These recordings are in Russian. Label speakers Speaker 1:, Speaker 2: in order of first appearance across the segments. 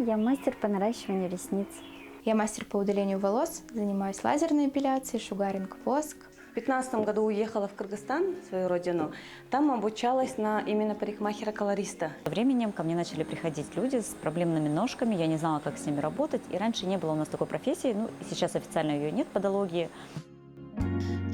Speaker 1: я мастер по наращиванию ресниц.
Speaker 2: Я мастер по удалению волос, занимаюсь лазерной эпиляцией, шугаринг, воск.
Speaker 3: В 2015 году уехала в Кыргызстан, свою родину. Там обучалась на именно парикмахера-колориста.
Speaker 4: Со временем ко мне начали приходить люди с проблемными ножками. Я не знала, как с ними работать. И раньше не было у нас такой профессии. Ну, и сейчас официально ее нет, подологии.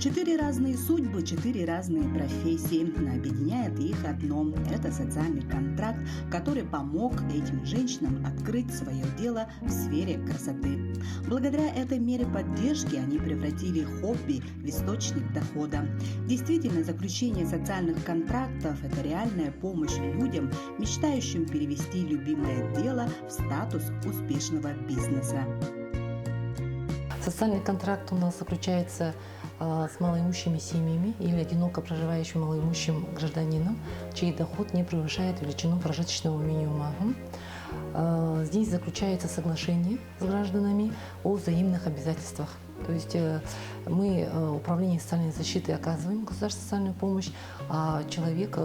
Speaker 5: 4 разные судьбы, 4 разные профессии. Но объединяет их одно – это социальный контракт, который помог этим женщинам открыть свое дело в сфере красоты. Благодаря этой мере поддержки они превратили хобби в источник дохода. Действительно, заключение социальных контрактов – это реальная помощь людям, мечтающим перевести любимое дело в статус успешного бизнеса.
Speaker 6: Социальный контракт у нас заключается с малоимущими семьями или одиноко проживающим малоимущим гражданином, чей доход не превышает величину прожиточного минимума. Здесь заключается соглашение с гражданами о взаимных обязательствах. То есть мы, Управление социальной защиты, оказываем государственную социальную помощь, а человек,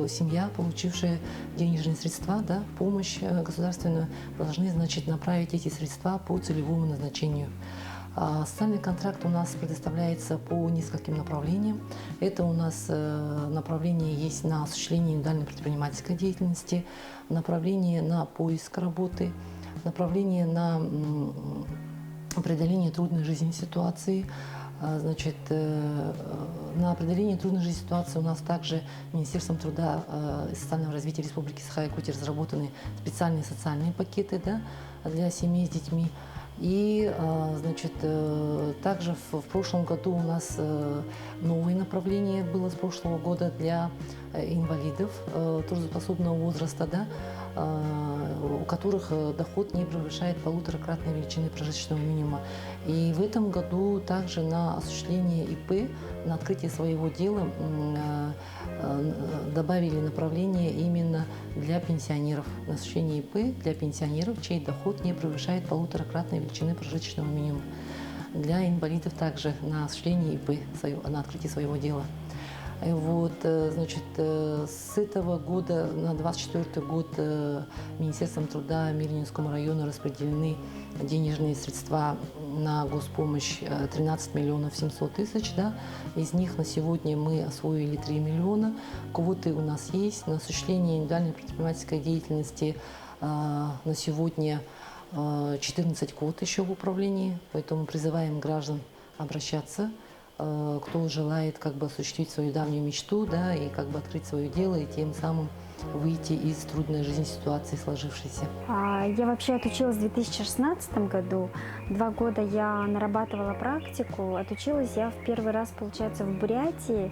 Speaker 6: семья, получившая денежные средства, да, помощь государственную, должны, значит, направить эти средства по целевому назначению. Социальный контракт у нас предоставляется по нескольким направлениям. Это у нас направление есть на осуществление индивидуальной предпринимательской деятельности, направление на поиск работы, направление на преодоление трудной жизненной ситуации. Значит, на определение трудной жизненной ситуации у нас также Министерством труда и социального развития Республики Саха-Якутия разработаны специальные социальные пакеты, да, для семей с детьми. И, значит, также в прошлом году у нас новое направление было с прошлого года для инвалидов трудоспособного возраста, да, у которых доход не превышает 1,5-кратной величины прожиточного минимума. И в этом году также на осуществление ИП, на открытие своего дела добавили направление именно для пенсионеров. На осуществление ИП для пенсионеров, чей доход не превышает 1,5-кратной величины прожиточного минимума. Для инвалидов также на осуществление ИП, на открытие своего дела. И вот, значит, с этого года на 2024 год Министерством труда Мирнинскому району распределены денежные средства на госпомощь 13 миллионов 700 тысяч. Да? Из них на сегодня мы освоили 3 миллиона. Квоты у нас есть. На осуществление индивидуальной предпринимательской деятельности на сегодня 14 квот еще в управлении. Поэтому призываем граждан обращаться, кто желает как бы осуществить свою давнюю мечту, да, и как бы открыть свое дело, и тем самым выйти из трудной жизненной ситуации сложившейся.
Speaker 1: Я вообще отучилась в 2016 году. 2 года я нарабатывала практику. Отучилась я в первый раз, получается, в Бурятии.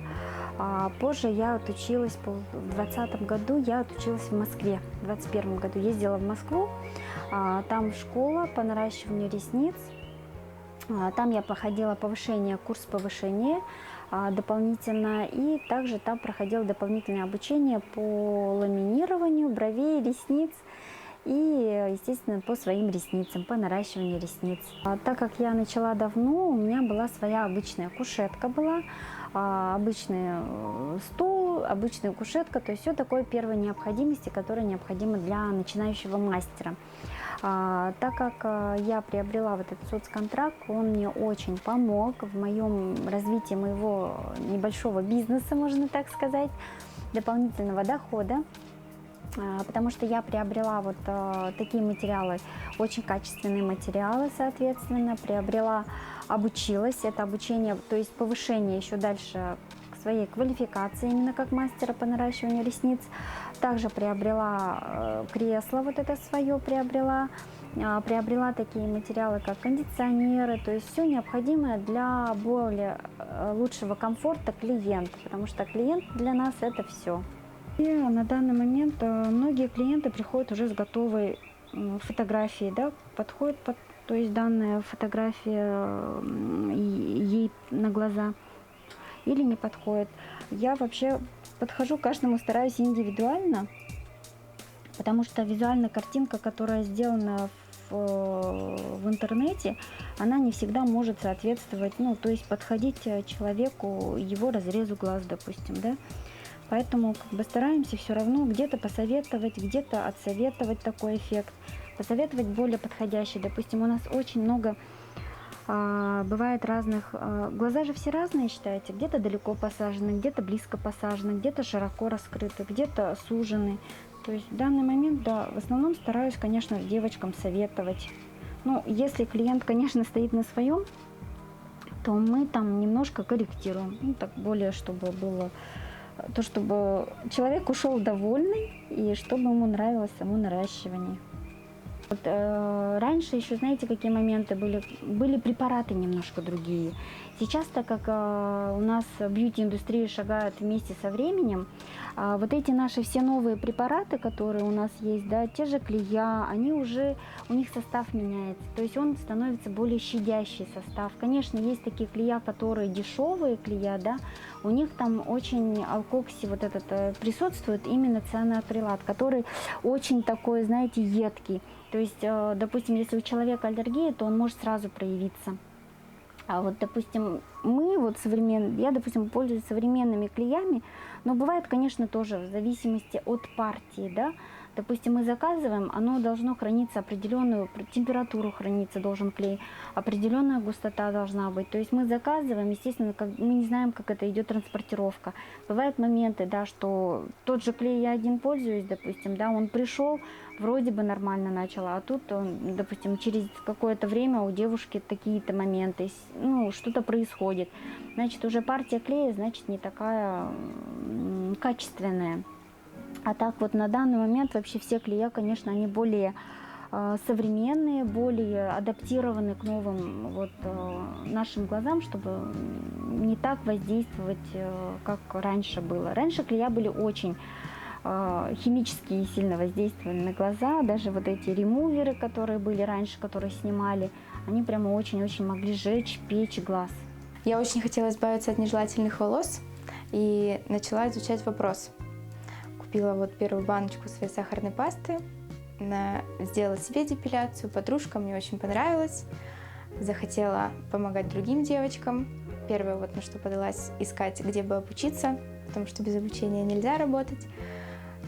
Speaker 1: Позже я отучилась в 2020 году, я отучилась в Москве. В 2021 году ездила в Москву. Там школа по наращиванию ресниц. Там я проходила курс повышения дополнительно, и также там проходила дополнительное обучение по ламинированию бровей, ресниц и, естественно, по своим ресницам, по наращиванию ресниц. Так как я начала давно, у меня была своя обычная кушетка, обычный стул, обычная кушетка, то есть все такое первой необходимости, которое необходимо для начинающего мастера. Так как я приобрела вот этот соцконтракт, он мне очень помог в моем развитии моего небольшого бизнеса, можно так сказать, дополнительного дохода, потому что я приобрела вот такие материалы, очень качественные материалы, соответственно, обучилась, это обучение, то есть повышение еще дальше своей квалификации именно как мастера по наращиванию ресниц. Также приобрела кресло, вот это свое приобрела такие материалы, как кондиционеры, то есть все необходимое для более лучшего комфорта клиента, потому что клиент для нас это все. И на данный момент многие клиенты приходят уже с готовой фотографией, да, то есть данная фотография ей на глаза или не подходит. Я вообще подхожу к каждому, стараюсь индивидуально, потому что визуальная картинка, которая сделана в интернете, она не всегда может соответствовать, то есть подходить человеку, его разрезу глаз, допустим, да. Поэтому как бы стараемся все равно где-то посоветовать, где-то отсоветовать такой эффект. посоветовать более подходящий. Допустим, у нас очень много бывает разных, глаза же все разные, считаете, где-то далеко посажены, где-то близко посажены, где-то широко раскрыты, где-то сужены. То есть в данный момент, да, в основном стараюсь, конечно, девочкам советовать. Ну, если клиент, конечно, стоит на своем, то мы там немножко корректируем, ну, так более, чтобы было, то, чтобы человек ушел довольный и чтобы ему нравилось само наращивание. Вот, раньше еще, знаете, какие моменты были? Были препараты немножко другие. Сейчас, так как у нас бьюти-индустрия шагает вместе со временем, вот эти наши все новые препараты, которые у нас есть, да, те же клея, они уже, у них состав меняется. То есть он становится более щадящий состав. Конечно, есть такие клея, которые дешевые клея, да, у них там очень алкокси вот этот присутствует, именно цианоакрилат, который очень такой, знаете, едкий. То есть, допустим, если у человека аллергия, то он может сразу проявиться. А вот, допустим, я, допустим, пользуюсь современными клеями, но бывает, конечно, тоже в зависимости от партии, да. Допустим, мы заказываем, оно должно храниться определенную температуру, храниться должен клей, определенная густота должна быть. То есть мы заказываем, естественно, мы не знаем, как это идет транспортировка. Бывают моменты, да, что тот же клей я один пользуюсь, допустим, да, он пришел, вроде бы нормально начал, а тут, допустим, через какое-то время у девушки такие-то моменты, ну, что-то происходит. Значит, уже партия клея, значит, не такая качественная. А так вот на данный момент вообще все клея, конечно, они более современные, более адаптированы к новым вот, нашим глазам, чтобы не так воздействовать, как раньше было. Раньше клея были очень химически сильно воздействовали на глаза, даже вот эти ремуверы, которые были раньше, которые снимали, они прямо очень-очень могли жечь, печь глаз.
Speaker 2: Я очень хотела избавиться от нежелательных волос и начала изучать вопрос. Купила вот первую баночку своей сахарной пасты, сделала себе депиляцию, подружка, мне очень понравилось. Захотела помогать другим девочкам. Первое, вот на что подалась, искать, где бы обучиться, потому что без обучения нельзя работать.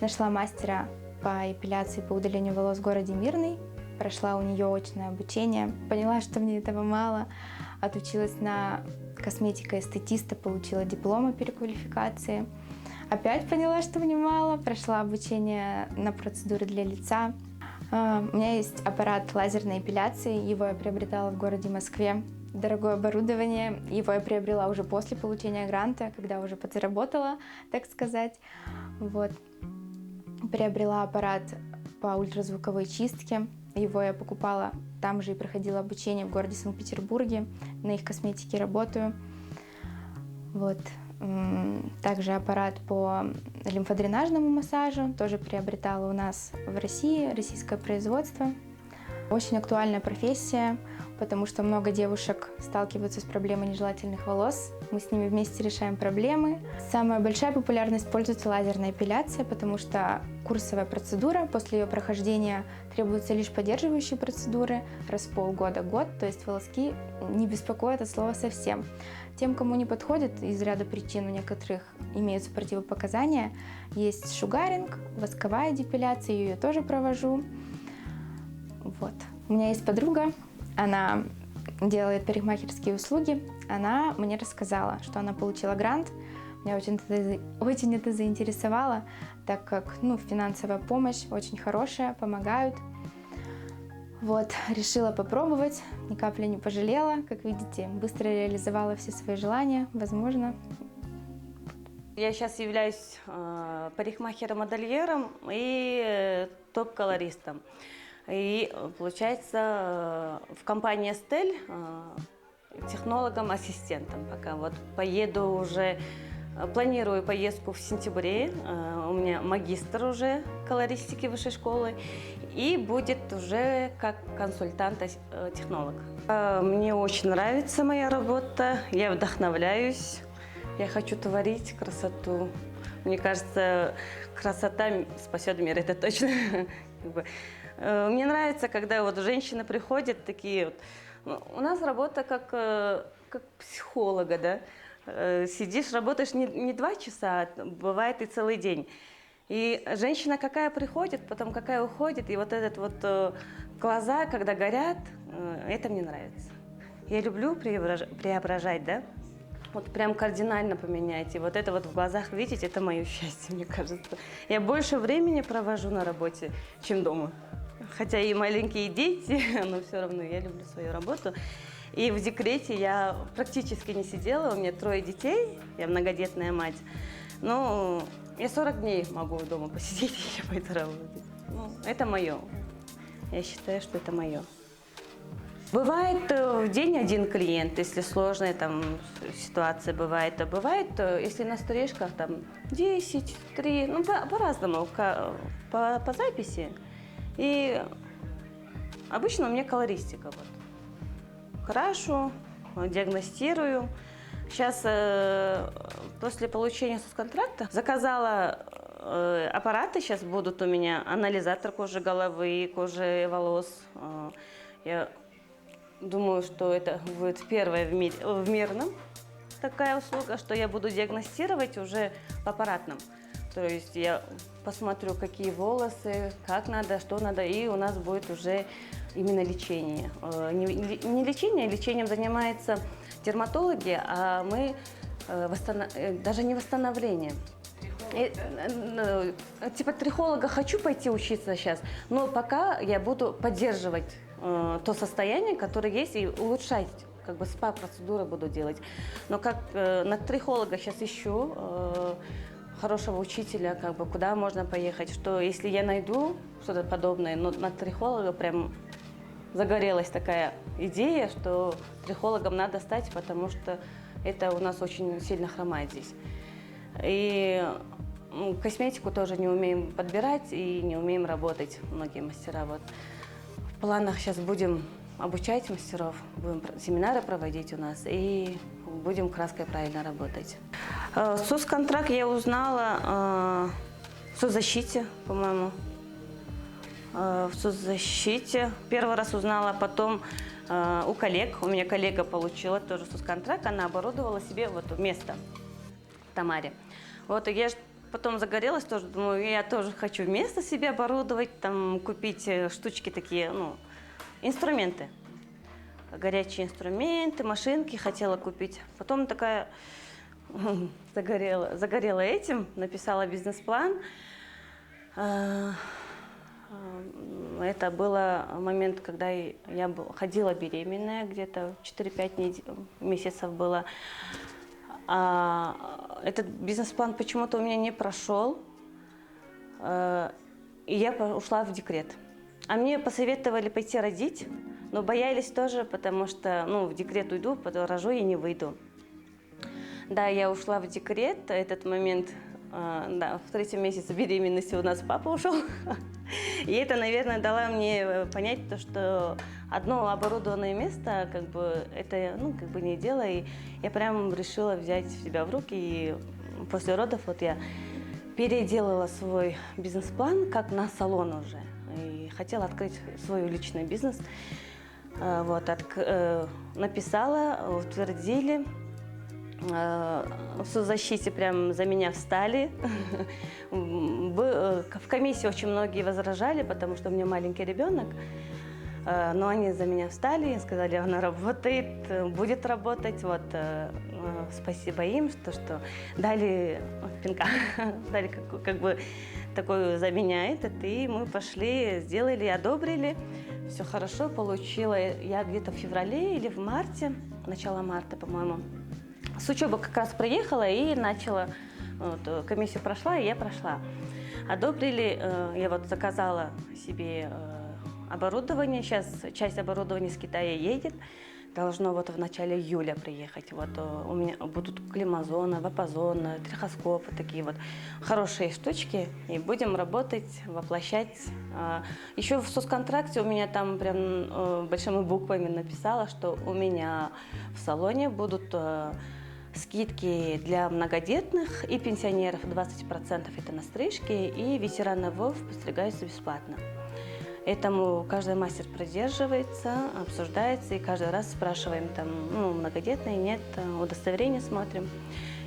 Speaker 2: Нашла мастера по эпиляции, по удалению волос в городе Мирный. Прошла у нее очное обучение. Поняла, что мне этого мало. Отучилась на косметика-эстетиста, получила диплом о переквалификации. Опять поняла, что мне мало. Прошла обучение на процедуры для лица. У меня есть аппарат лазерной эпиляции. Его я приобретала в городе Москве. Дорогое оборудование. Его я приобрела уже после получения гранта, когда уже подзаработала, так сказать. Вот. Приобрела аппарат по ультразвуковой чистке. Его я покупала там же и проходила обучение в городе Санкт-Петербурге. На их косметике работаю. Вот. Также аппарат по лимфодренажному массажу тоже приобретала у нас в России, российское производство. Очень актуальная профессия, потому что много девушек сталкиваются с проблемой нежелательных волос. Мы с ними вместе решаем проблемы. Самая большая популярность пользуется лазерной эпиляцией, потому что курсовая процедура, после ее прохождения требуются лишь поддерживающие процедуры раз в полгода-год, то есть волоски не беспокоят от слова совсем. Тем, кому не подходит, из ряда причин у некоторых имеются противопоказания, есть шугаринг, восковая депиляция, ее тоже провожу. Вот. У меня есть подруга, она делает парикмахерские услуги, она мне рассказала, что она получила грант. Меня очень это заинтересовало, так как финансовая помощь очень хорошая, помогают. Вот, решила попробовать, ни капли не пожалела. Как видите, быстро реализовала все свои желания, возможно.
Speaker 3: Я сейчас являюсь парикмахером-модельером и топ-колористом. И, получается, в компании Estelle технологом-ассистентом пока. Вот поеду уже, планирую поездку в сентябре. У меня магистр уже колористики высшей школы. И будет уже как консультант-технолог. Мне очень нравится моя работа, я вдохновляюсь. Я хочу творить красоту. Мне кажется, красота спасет мир, это точно. Мне нравится, когда вот женщины приходят такие вот. У нас работа как психолога, да. Сидишь, работаешь не 2 часа, а бывает и целый день. И женщина какая приходит, потом какая уходит, и вот этот вот глаза, когда горят, это мне нравится. Я люблю преображать, да? Вот прям кардинально поменять. И вот это вот в глазах видеть, это мое счастье, мне кажется. Я больше времени провожу на работе, чем дома. Хотя и маленькие дети, но все равно я люблю свою работу. И в декрете я практически не сидела, у меня 3 детей, я многодетная мать. Но я 40 дней могу дома посидеть, и я пойду работать. Ну, это мое. Я считаю, что это мое. Бывает в день один клиент, если сложная там ситуация бывает. А бывает, если на стрижках там 10, 3, ну по-разному, по записи. И обычно у меня колористика. Вот. Крашу, диагностирую. Сейчас после получения соцконтракта заказала аппараты, сейчас будут у меня анализатор кожи головы, кожи волос. Я думаю, что это будет первая в мирном такая услуга, что я буду диагностировать уже в аппаратном. То есть я посмотрю, какие волосы, как надо, что надо, и у нас будет уже именно лечение. Не лечение, лечением занимаются дерматологи, а мы даже не восстановление. Типа трихолога хочу пойти учиться сейчас, но пока я буду поддерживать то состояние, которое есть, и улучшать, как бы спа-процедуры буду делать. Но как на трихолога сейчас ищу хорошего учителя, как бы куда можно поехать, что если я найду что-то подобное, но на трихолога прям загорелась такая идея, что трихологом надо стать, потому что это у нас очень сильно хромает здесь. И косметику тоже не умеем подбирать и не умеем работать, многие мастера. Вот. В планах сейчас будем обучать мастеров, будем семинары проводить у нас и будем краской правильно работать. Соцконтракт я узнала в соцзащите, по-моему. В соцзащите. Первый раз узнала, потом у коллег. У меня коллега получила тоже соцконтракт, она оборудовала себе вот место в Тамаре. Вот, и я потом загорелась тоже, думаю, я тоже хочу место себе оборудовать, там купить штучки такие, ну, инструменты. Горячие инструменты, машинки хотела купить. Потом такая загорела этим, написала бизнес-план. Это был момент, когда я ходила беременная, где-то 4-5 месяцев было. Этот бизнес-план почему-то у меня не прошел, и я ушла в декрет. А мне посоветовали пойти родить, но боялись тоже, потому что, ну, в декрет уйду, потом рожу и не выйду. Да, я ушла в декрет, этот момент, да, в 3-м месяце беременности у нас папа ушел. И это, наверное, дало мне понять то, что одно оборудованное место, как бы, это, ну, как бы не дело. И я прям решила взять себя в руки. И после родов вот я переделала свой бизнес-план как на салон уже. И хотела открыть свой личный бизнес. Вот, написала, утвердили. В соцзащите прям за меня встали. В комиссии очень многие возражали, потому что у меня маленький ребенок. Но они за меня встали и сказали, она работает, будет работать. Вот, спасибо им, что дали пинка, дали как бы такой за меня этот. И мы пошли, сделали, одобрили. Все хорошо, получила я где-то в феврале или в марте, начало марта, по-моему. С учебы как раз приехала и начала, вот, комиссию прошла, и я прошла. Одобрили, я вот заказала себе оборудование, сейчас часть оборудования из Китая едет, должно вот в начале июля приехать. Вот у меня будут климазоны, вапозоны, трихоскопы, такие вот хорошие штучки, и будем работать, воплощать. Еще в соцконтракте у меня там прям большими буквами написала, что у меня в салоне будут скидки для многодетных и пенсионеров 20% это на стрижки, и ветераны ВОВ постригаются бесплатно. Этому каждый мастер придерживается, обсуждается, и каждый раз спрашиваем, там, ну, многодетные, нет, удостоверение смотрим.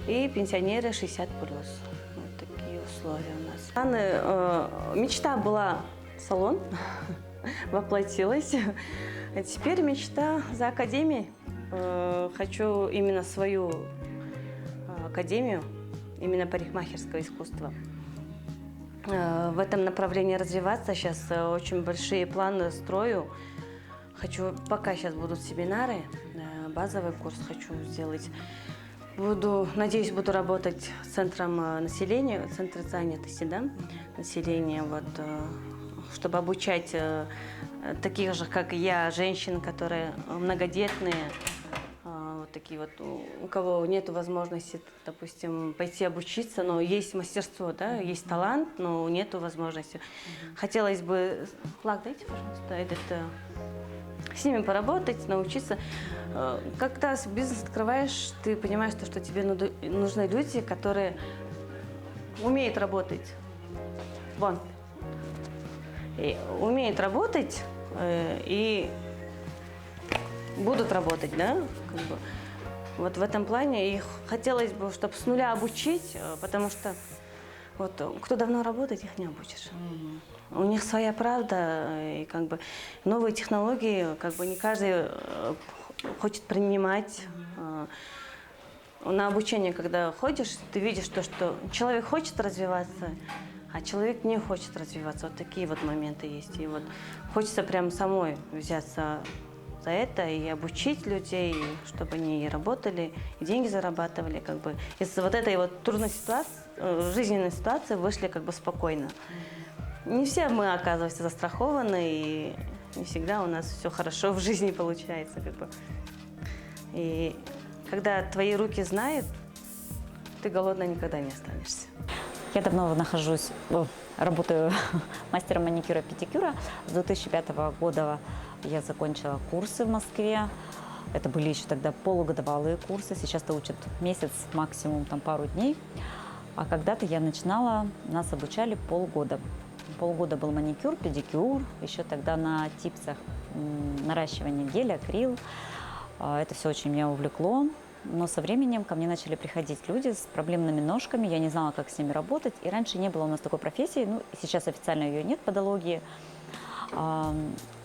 Speaker 3: И пенсионеры 60+. Вот такие условия у нас. Мечта была салон, воплотилась. А теперь мечта за академией. Хочу именно свою академию, именно парикмахерского искусства. В этом направлении развиваться. Сейчас очень большие планы строю. Хочу, пока сейчас будут семинары, базовый курс хочу сделать. Надеюсь, буду работать с центром населения, центром занятости, да, населения, вот, чтобы обучать таких же, как и я, женщин, которые многодетные, вот такие вот, у кого нет возможности, допустим, пойти обучиться, но есть мастерство, да, есть талант, но нет возможности. Хотелось бы, флаг дайте, пожалуйста, с ними поработать, научиться. Когда бизнес открываешь, ты понимаешь, что тебе нужны люди, которые умеют работать. И умеют работать и будут работать, да? Как бы. Вот в этом плане их хотелось бы, чтобы с нуля обучить, потому что вот кто давно работает, их не обучишь. У них своя правда, и как бы новые технологии, как бы не каждый хочет принимать. На обучение, когда ходишь, ты видишь то, что человек хочет развиваться, а человек не хочет развиваться. Вот такие вот моменты есть. И вот хочется прям самой взяться за это и обучить людей, чтобы они и работали, и деньги зарабатывали. Как бы. Из вот этой вот трудной ситуации, жизненной ситуации вышли как бы спокойно. Не все мы, оказывается, застрахованы, и не всегда у нас все хорошо в жизни получается. Как бы. И когда твои руки знают, ты голодной никогда не останешься.
Speaker 4: Я давно работаю мастером маникюра и педикюра. С 2005 года я закончила курсы в Москве. Это были еще тогда полугодовалые курсы. Сейчас-то учат месяц, максимум там, пару дней. А когда-то я начинала, нас обучали полгода. Полгода был маникюр, педикюр, еще тогда на типсах наращивание геля, акрил. Это все очень меня увлекло. Но со временем ко мне начали приходить люди с проблемными ножками. Я не знала, как с ними работать. И раньше не было у нас такой профессии. Ну, сейчас официально ее нет, подологии.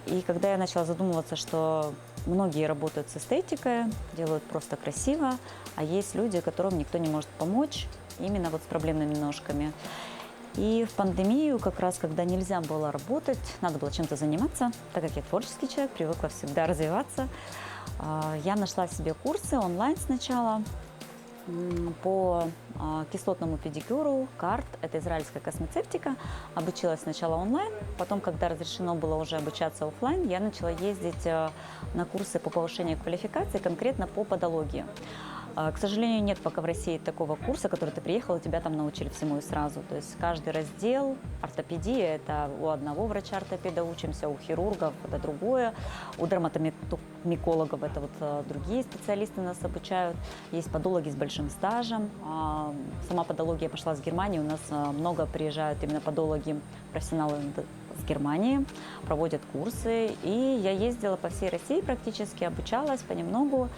Speaker 4: И когда я начала задумываться, что многие работают с эстетикой, делают просто красиво, а есть люди, которым никто не может помочь, именно вот с проблемными ножками. И в пандемию, как раз когда нельзя было работать, надо было чем-то заниматься, так как я творческий человек, привыкла всегда развиваться, я нашла себе курсы онлайн сначала по кислотному педикюру, карт, это израильская космецевтика. Обучилась сначала онлайн, потом, когда разрешено было уже обучаться офлайн, я начала ездить на курсы по повышению квалификации, конкретно по подологии. К сожалению, нет пока в России такого курса, который ты приехал, и тебя там научили всему и сразу. То есть каждый раздел, ортопедия, это у одного врача-ортопеда учимся, у хирургов это другое, у дерматомикологов это вот другие специалисты нас обучают. Есть подологи с большим стажем. Сама подология пошла с Германии, у нас много приезжают именно подологи, профессионалы с Германии, проводят курсы. И я ездила по всей России практически, обучалась понемногу.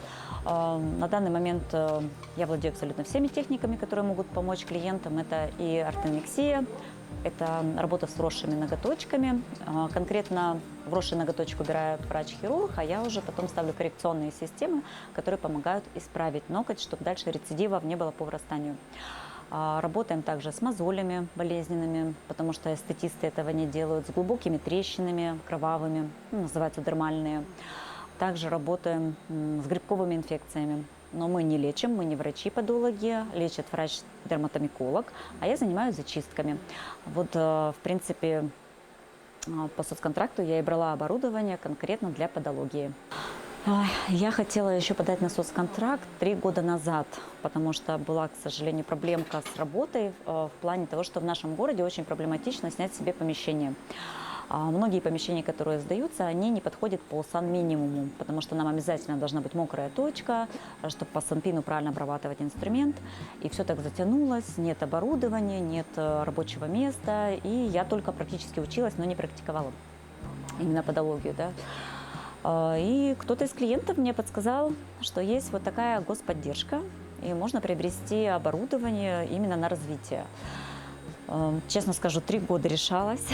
Speaker 4: На данный момент я владею абсолютно всеми техниками, которые могут помочь клиентам. Это и ортодонтия, это работа с вросшими ноготочками. Конкретно вросший ноготочек убирает врач-хирург, а я уже потом ставлю коррекционные системы, которые помогают исправить ноготь, чтобы дальше рецидивов не было по врастанию. Работаем также с мозолями болезненными, потому что эстетисты этого не делают, с глубокими трещинами, кровавыми, называются дермальные. Также работаем с грибковыми инфекциями. Но мы не лечим, мы не врачи-подологи, лечит врач-дерматомиколог, а я занимаюсь зачистками. Вот, в принципе, по соцконтракту я и брала оборудование конкретно для подологии. Я хотела еще подать на соцконтракт 3 года назад, потому что была, к сожалению, проблемка с работой в плане того, что в нашем городе очень проблематично снять себе помещение. Многие помещения, которые сдаются, они не подходят по санминимуму, потому что нам обязательно должна быть мокрая точка, чтобы по санпину правильно обрабатывать инструмент. И все так затянулось, нет оборудования, нет рабочего места, и я только практически училась, но не практиковала именно подологию, да. И кто-то из клиентов мне подсказал, что есть вот такая господдержка, и можно приобрести оборудование именно на развитие. Честно скажу, 3 года решалась.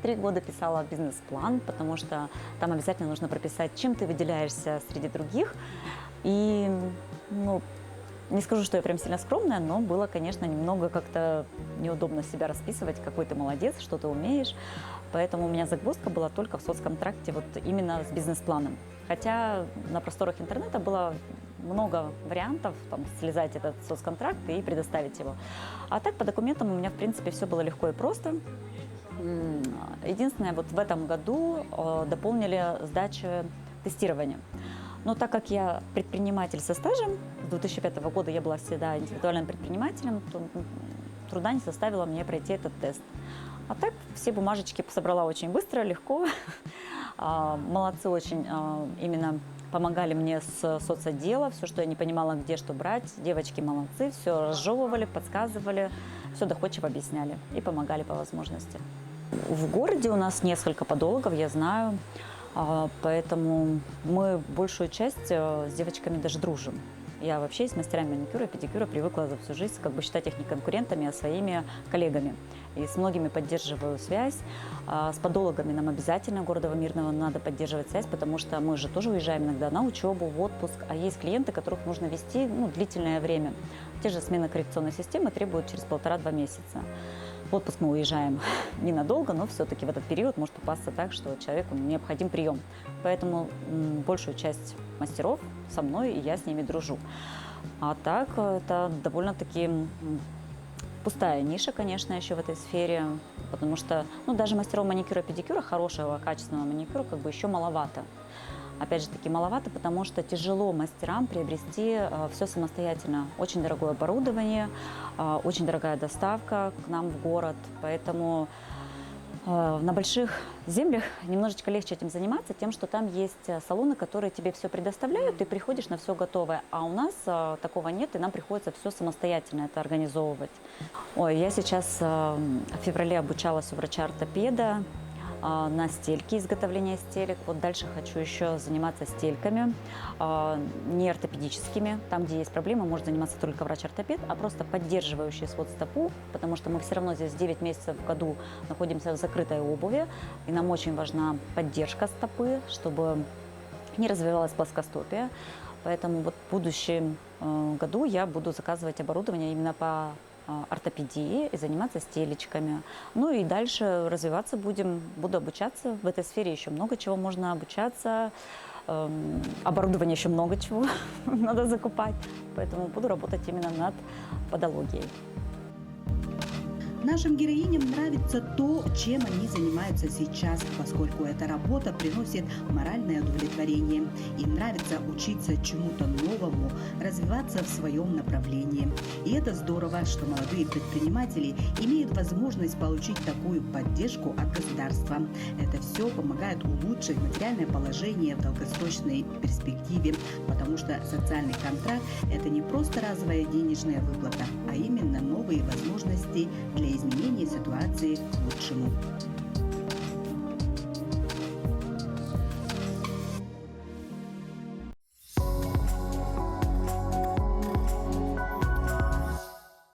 Speaker 4: 3 года писала бизнес-план, потому что там обязательно нужно прописать, чем ты выделяешься среди других. И, ну, не скажу, что я прям сильно скромная, но было, конечно, немного как-то неудобно себя расписывать, какой ты молодец, что ты умеешь. Поэтому у меня загвоздка была только в соцконтракте, вот именно с бизнес-планом. Хотя на просторах интернета было много вариантов, там, слезать этот соцконтракт и предоставить его. А так, по документам у меня, в принципе, все было легко и просто. Единственное, вот в этом году дополнили сдачу тестирования. Но так как я предприниматель со стажем, с 2005 года я была всегда индивидуальным предпринимателем, то труда не составило мне пройти этот тест. А так все бумажечки собрала очень быстро, легко. Молодцы очень именно помогали мне с соцотдела, все, что я не понимала, где что брать. Девочки молодцы, все разжевывали, подсказывали, все доходчиво объясняли и помогали по возможности. В городе у нас несколько подологов, я знаю, поэтому мы большую часть с девочками даже дружим. Я вообще с мастерами маникюра и педикюра привыкла за всю жизнь как бы считать их не конкурентами, а своими коллегами. И с многими поддерживаю связь. С подологами нам обязательно города Мирного надо поддерживать связь, потому что мы же тоже уезжаем иногда на учебу, в отпуск, а есть клиенты, которых нужно вести длительное время. Те же смены коррекционной системы требуют через 1,5-2 месяца. В отпуск мы уезжаем ненадолго, но все-таки в этот период может попасться так, что человеку необходим прием. Поэтому большую часть мастеров со мной, и я с ними дружу. А так, это довольно-таки пустая ниша, конечно, еще в этой сфере, потому что даже мастеров маникюра и педикюра, хорошего, качественного маникюра, как бы еще маловато. Опять же таки маловато, потому что тяжело мастерам приобрести все самостоятельно. Очень дорогое оборудование, очень дорогая доставка к нам в город, поэтому на больших землях немножечко легче этим заниматься, тем, что там есть салоны, которые тебе все предоставляют, ты приходишь на все готовое. А у нас такого нет, и нам приходится все самостоятельно это организовывать. Ой, я сейчас в феврале обучалась у врача-ортопеда на стельки, изготовление стелек. Вот дальше хочу еще заниматься стельками, не ортопедическими. Там, где есть проблемы, может заниматься только врач-ортопед, а просто поддерживающий свод стопу, потому что мы все равно здесь 9 месяцев в году находимся в закрытой обуви, и нам очень важна поддержка стопы, чтобы не развивалась плоскостопие. Поэтому вот в будущем году я буду заказывать оборудование именно по ортопедии и заниматься стелечками. Ну и дальше развиваться буду обучаться. В этой сфере еще много чего можно обучаться. Оборудование еще много чего надо закупать. Поэтому буду работать именно над подологией.
Speaker 5: Нашим героиням нравится то, чем они занимаются сейчас, поскольку эта работа приносит моральное удовлетворение. Им нравится учиться чему-то новому, развиваться в своем направлении. И это здорово, что молодые предприниматели имеют возможность получить такую поддержку от государства. Это все помогает улучшить материальное положение в долгосрочной перспективе, потому что социальный контракт – это не просто разовая денежная выплата, а именно новые возможности для изменения ситуации к лучшему.